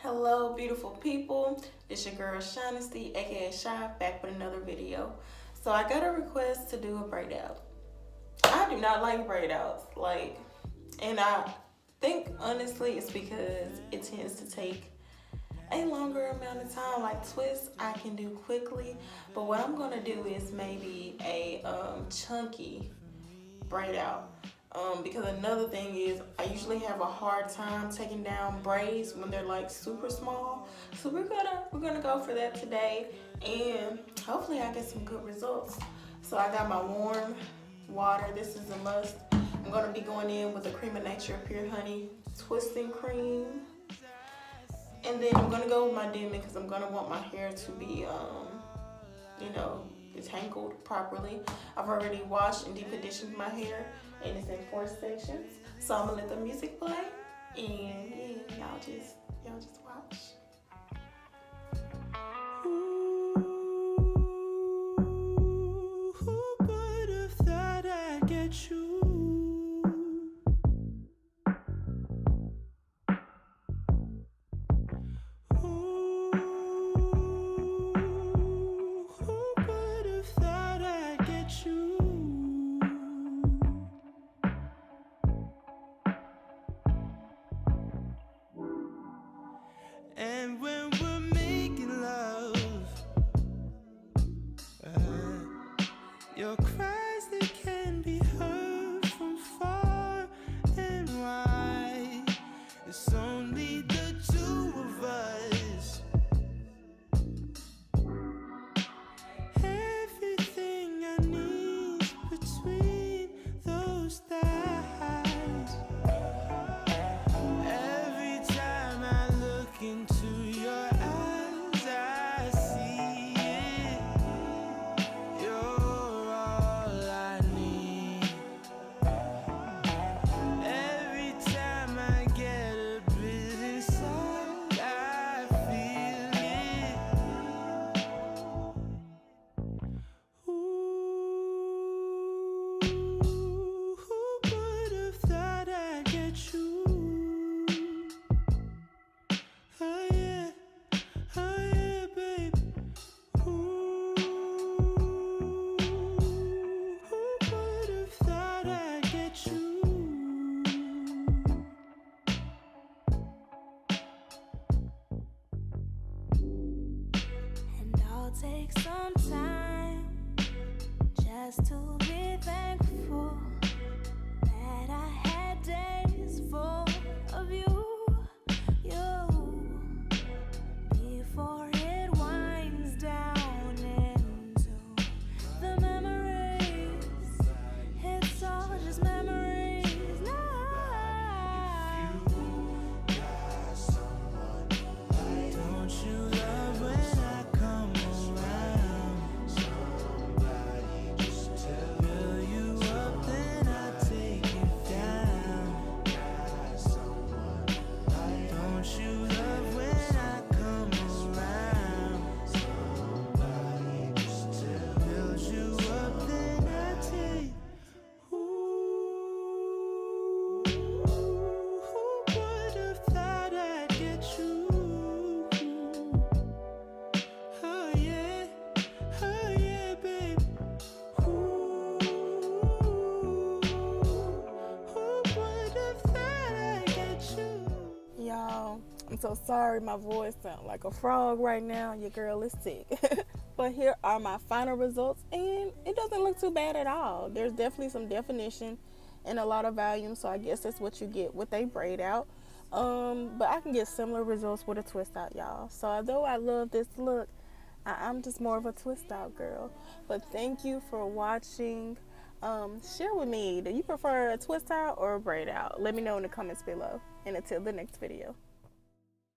Hello beautiful people, it's your girl Shainestee aka Shy, back with another video. So I got a request to do a braid out. I do not like braid outs, and I think honestly it's because it tends to take a longer amount of time. Like twists I can do quickly, but what I'm gonna do is maybe a chunky braid out. Because another thing is I usually have a hard time taking down braids when they're like super small. So we're gonna go for that today, and hopefully I get some good results. So I got my warm water. This is a must. I'm gonna be going in with the Creme of Nature Pure Honey Twisting Cream. And then I'm gonna go with my demi because I'm gonna want my hair to be tangled properly. I've already washed and deep conditioned my hair, and it's in 4 sections. So I'm gonna let the music play, and yeah, y'all just watch. Who would have thought I'd get you? And when we're making love, your cries, they can be heard from far and wide. It's only the two of us. Everything I need between those thighs. Every time I look into your eyes, I see it. You're all I need. Every time I get a bit inside, I feel it. Ooh, who would have thought I'd get you? Oh yeah, babe. Ooh, who would have thought I'd get you? And I'll take some time just to be thankful that I had days full of you, before it winds down into the memories. It's all just memories now. Don't you love when I come around? Fill you up, then I take you down. Don't you love when I come around? Build you up, then I take. Ooh, who would have thought I'd get you? Oh yeah, babe. Ooh, who would have thought I'd get you? Y'all, I'm so sorry my voice sounds like a frog right now. Your girl is sick. But here are my final results, and it doesn't look too bad at all. There's definitely some definition and a lot of volume, so I guess that's what you get with a braid out. But I can get similar results with a twist out, y'all. So although I love this look, I'm just more of a twist out girl. But thank you for watching. Share with me, do you prefer a twist out or a braid out? Let me know in the comments below. And until the next video.